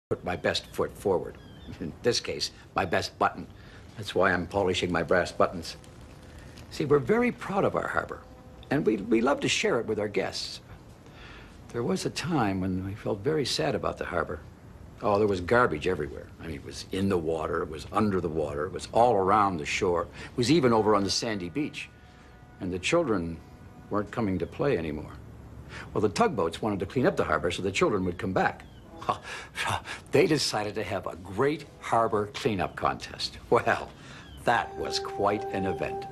put my best foot forward. In this case, my best button. That's why I'm polishing my brass buttons. See, we're very proud of our harbor, and we love to share it with our guests. There was a time when we felt very sad about the harbor. Oh, there was garbage everywhere. I mean, it was in the water, it was under the water, it was all around the shore. It was even over on the sandy beach. And the children weren't coming to play anymore. Well, the tugboats wanted to clean up the harbor so the children would come back. They decided to have a great harbor cleanup contest. Well, that was quite an event.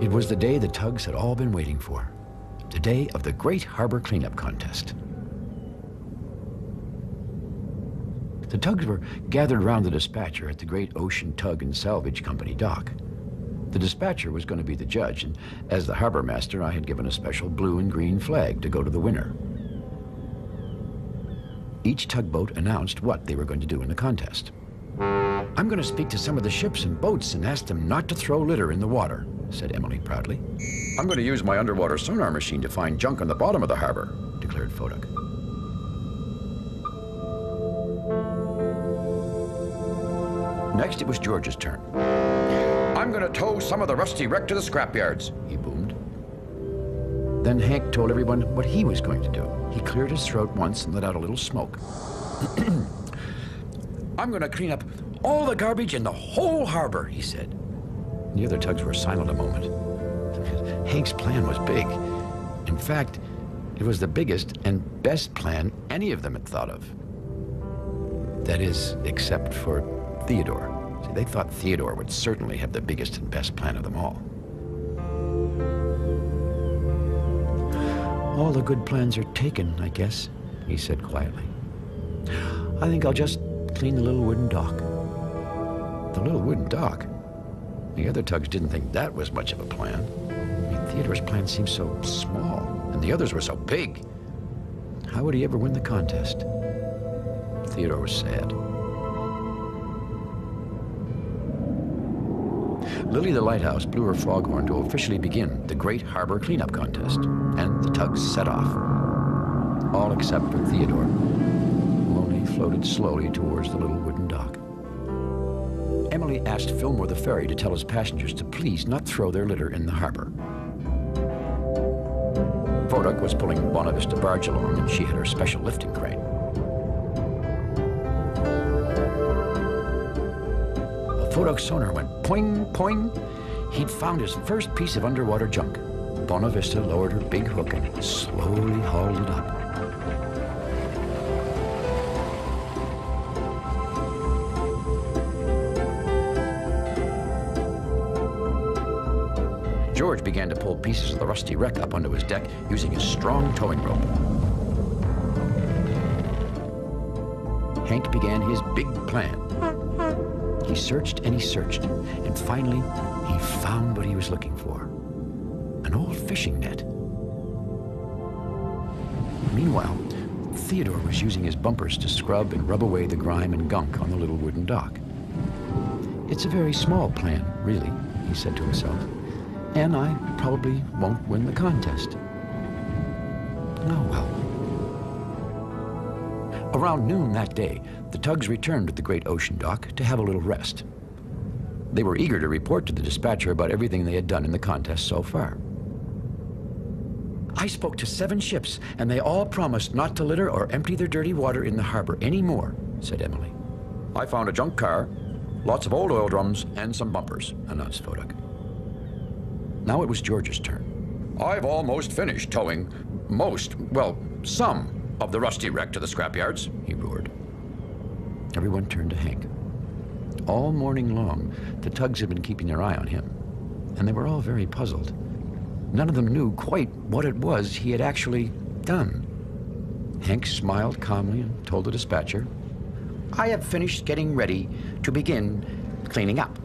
It was the day the tugs had all been waiting for. The day of the Great Harbor Cleanup Contest. The tugs were gathered around the dispatcher at the Great Ocean Tug and Salvage Company dock. The dispatcher was going to be the judge, and as the Harbourmaster, I had given a special blue and green flag to go to the winner. Each tugboat announced what they were going to do in the contest. "I'm going to speak to some of the ships and boats and ask them not to throw litter in the water," said Emily proudly. "I'm going to use my underwater sonar machine to find junk on the bottom of the harbor," declared Fodak. Next, it was George's turn. "I'm going to tow some of the rusty wreck to the scrapyards," he boomed. Then Hank told everyone what he was going to do. He cleared his throat once and let out a little smoke. "I'm going to clean up all the garbage in the whole harbor," he said. The other tugs were silent a moment. Hank's plan was big. In fact, it was the biggest and best plan any of them had thought of. That is, except for Theodore. See, they thought Theodore would certainly have the biggest and best plan of them all. "All the good plans are taken, I guess," he said quietly. "I think I'll just clean the little wooden dock." The little wooden dock? The other tugs didn't think that was much of a plan. I mean, Theodore's plan seemed so small, and the others were so big. How would he ever win the contest? Theodore was sad. Lily the lighthouse blew her foghorn to officially begin the Great Harbor Cleanup Contest, and the tugs set off. All except for Theodore, who only floated slowly towards the little wooden dock. Emily asked Fillmore the ferry to tell his passengers to please not throw their litter in the harbor. Fodak was pulling Bonavista barge along, and she had her special lifting crane. Fodak's sonar went poing, poing. He'd found his first piece of underwater junk. Bonavista lowered her big hook and slowly hauled it up. George began to pull pieces of the rusty wreck up onto his deck using his strong towing rope. Hank began his big plan. He searched and he searched, and finally he found what he was looking for. An old fishing net. Meanwhile, Theodore was using his bumpers to scrub and rub away the grime and gunk on the little wooden dock. "It's a very small plan, really," he said to himself, "and I probably won't win the contest. Oh well." Around noon that day, the tugs returned to the Great Ocean dock to have a little rest. They were eager to report to the dispatcher about everything they had done in the contest so far. "I spoke to 7 ships, and they all promised not to litter or empty their dirty water in the harbor anymore," said Emily. "I found a junk car, lots of old oil drums, and some bumpers," announced Fodak. Now it was George's turn. "I've almost finished towing some of the rusty wreck to the scrapyards," he roared. Everyone turned to Hank. All morning long, the tugs had been keeping their eye on him, and they were all very puzzled. None of them knew quite what it was he had actually done. Hank smiled calmly and told the dispatcher, "I have finished getting ready to begin cleaning up."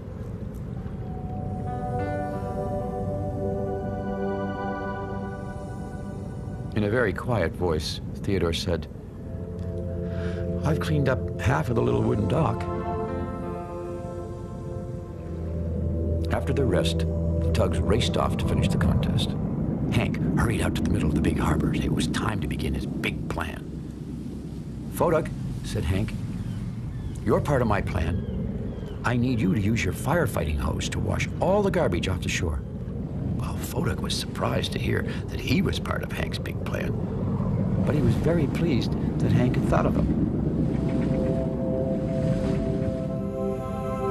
In a very quiet voice, Theodore said, "I've cleaned up half of the little wooden dock." After their rest, the tugs raced off to finish the contest. Hank hurried out to the middle of the Big Harbor. It was time to begin his big plan. Foduck, said Hank, you're part of my plan. I need you to use your firefighting hose to wash all the garbage off the shore. Well, Foduck was surprised to hear that he was part of Hank's big plan, but he was very pleased that Hank had thought of him.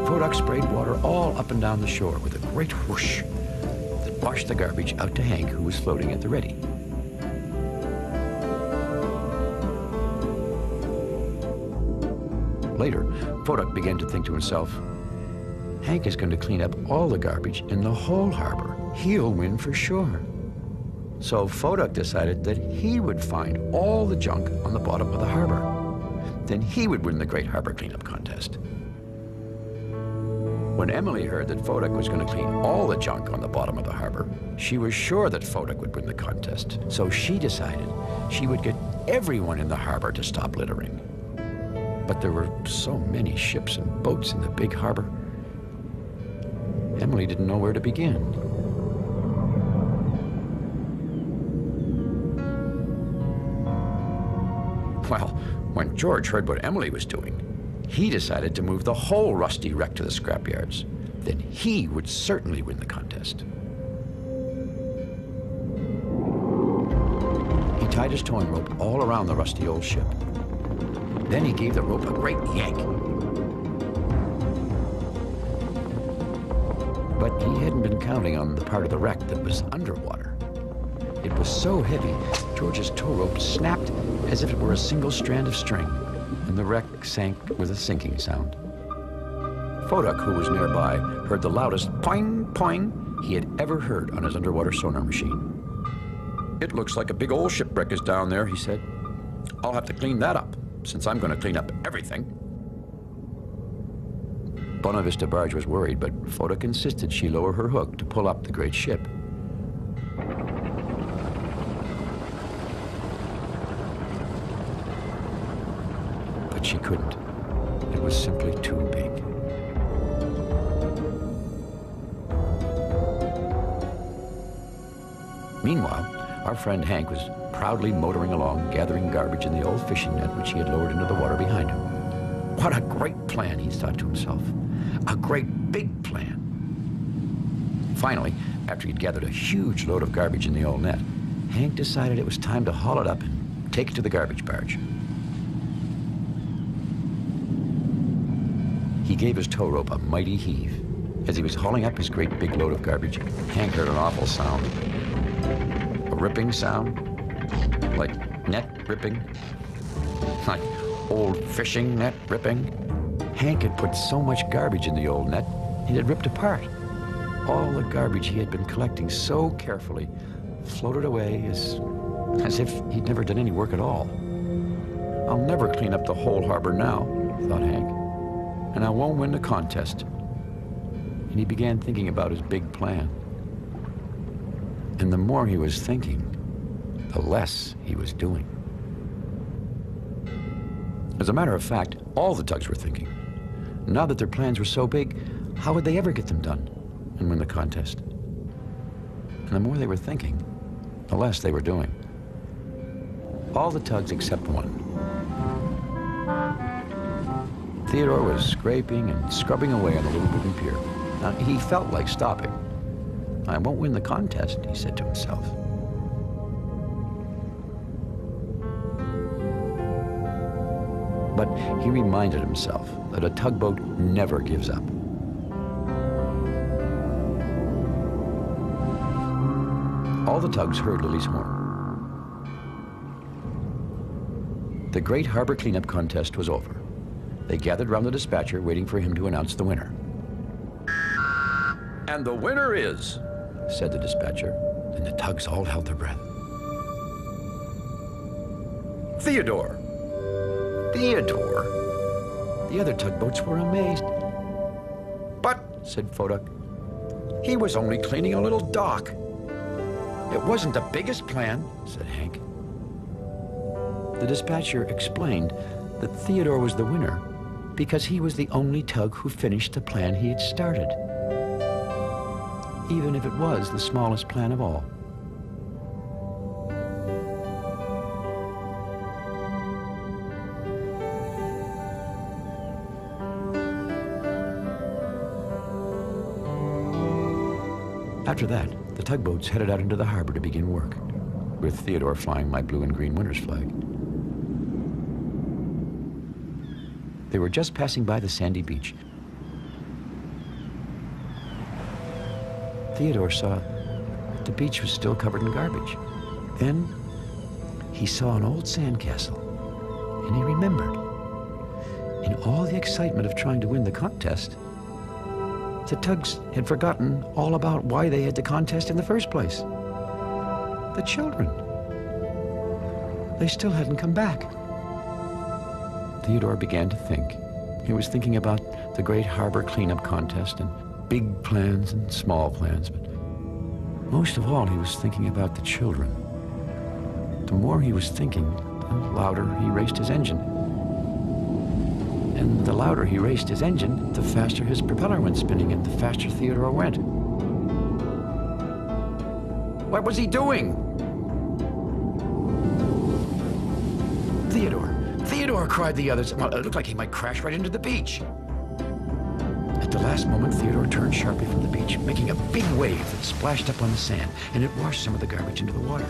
Foduck sprayed water all up and down the shore with a great whoosh that washed the garbage out to Hank, who was floating at the ready. Later, Foduck began to think to himself, Hank is going to clean up all the garbage in the whole harbor. He'll win for sure. So Foduck decided that he would find all the junk on the bottom of the harbor. Then he would win the Great Harbor Cleanup Contest. When Emily heard that Foduck was going to clean all the junk on the bottom of the harbor, she was sure that Foduck would win the contest. So she decided she would get everyone in the harbor to stop littering. But there were so many ships and boats in the Big Harbor, Emily didn't know where to begin. Well, when George heard what Emily was doing, he decided to move the whole rusty wreck to the scrapyards. Then he would certainly win the contest. He tied his towing rope all around the rusty old ship. Then he gave the rope a great yank. But he hadn't been counting on the part of the wreck that was underwater. It was so heavy, George's tow rope snapped as if it were a single strand of string, and the wreck sank with a sinking sound. Foduck, who was nearby, heard the loudest poing, poing he had ever heard on his underwater sonar machine. It looks like a big old shipwreck is down there, he said. I'll have to clean that up, since I'm going to clean up everything. Bonavista Barge was worried, but Foduck insisted she lower her hook to pull up the great ship. But she couldn't. It was simply too big. Meanwhile, our friend Hank was proudly motoring along, gathering garbage in the old fishing net which he had lowered into the water behind him. What a great plan, he thought to himself. A great big plan. Finally, after he'd gathered a huge load of garbage in the old net, Hank decided it was time to haul it up and take it to the garbage barge. He gave his tow rope a mighty heave. As he was hauling up his great big load of garbage, Hank heard an awful sound. A ripping sound, like net ripping, like old fishing net ripping. Hank had put so much garbage in the old net, it had ripped apart. All the garbage he had been collecting so carefully floated away as if he'd never done any work at all. I'll never clean up the whole harbor now, thought Hank, and I won't win the contest. And he began thinking about his big plan. And the more he was thinking, the less he was doing. As a matter of fact, all the tugs were thinking. Now that their plans were so big, how would they ever get them done and win the contest? And the more they were thinking, the less they were doing. All the tugs except one. Theodore was scraping and scrubbing away on the little wooden pier. Now, he felt like stopping. I won't win the contest, he said to himself. But he reminded himself that a tugboat never gives up. All the tugs heard Lily's horn. The Great Harbor Cleanup Contest was over. They gathered round the dispatcher, waiting for him to announce the winner. And the winner is, said the dispatcher, and the tugs all held their breath. Theodore! Theodore? The other tugboats were amazed. But, said Foduck, he was only cleaning a little dock. It wasn't the biggest plan, said Hank. The dispatcher explained that Theodore was the winner because he was the only tug who finished the plan he had started, even if it was the smallest plan of all. After that, the tugboats headed out into the harbor to begin work, with Theodore flying my blue and green winter's flag. They were just passing by the sandy beach. Theodore saw that the beach was still covered in garbage. Then he saw an old sandcastle, and he remembered. In all the excitement of trying to win the contest, the tugs had forgotten all about why they had the contest in the first place. The children. They still hadn't come back. Theodore began to think. He was thinking about the great harbor cleanup contest and big plans and small plans, but most of all, he was thinking about the children. The more he was thinking, the louder he raced his engine. And the louder he raced his engine, the faster his propeller went spinning and the faster Theodore went. What was he doing? Theodore! Theodore! Cried the others. Well, it looked like he might crash right into the beach. At the last moment, Theodore turned sharply from the beach, making a big wave that splashed up on the sand, and it washed some of the garbage into the water.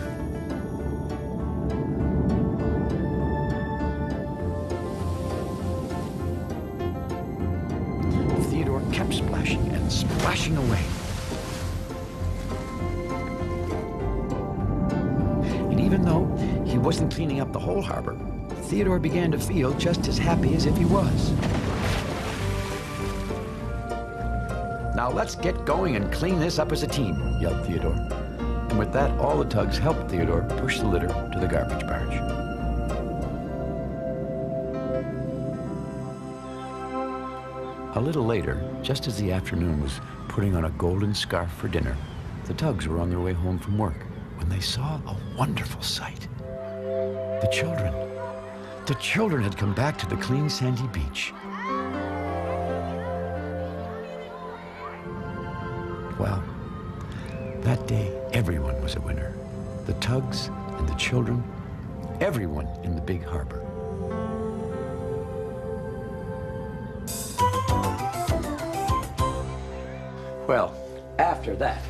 Theodore kept splashing and splashing away. And even though he wasn't cleaning up the whole harbor, Theodore began to feel just as happy as if he was. Now let's get going and clean this up as a team, yelled Theodore. And with that, all the tugs helped Theodore push the litter to the garbage barge. A little later, just as the afternoon was putting on a golden scarf for dinner, the tugs were on their way home from work when they saw a wonderful sight. The children. The children had come back to the clean sandy beach. Well, that day, everyone was a winner. The tugs and the children, everyone in the Big Harbor. Well, after that,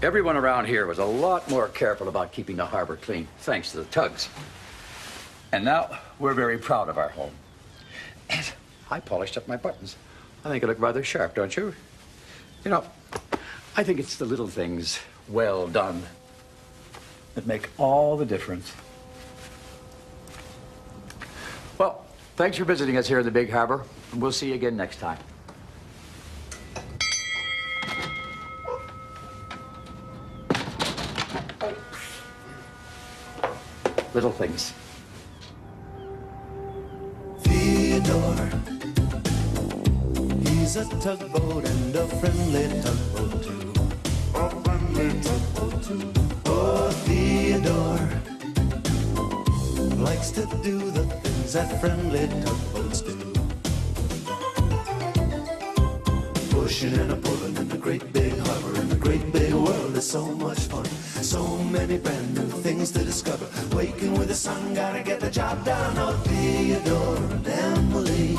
everyone around here was a lot more careful about keeping the harbor clean, thanks to the tugs. And now, we're very proud of our home. And I polished up my buttons. I think I look rather sharp, don't you? You know, I think it's the little things well done that make all the difference. Well, thanks for visiting us here in the Big Harbor, and we'll see you again next time. Little things. Theodore, he's a tugboat and a friendly tugboat too. A friendly tugboat too. Oh, Theodore likes to do the things that friendly tugboats do. Pushing and a pulling in the great big harbor, in the great big world is so much fun. So many brand new things to discover. Waking with the sun, gotta get the job done. Oh, Theodore and Emily,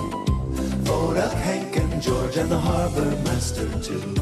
Theodore, Hank and George, and the Harbourmaster too.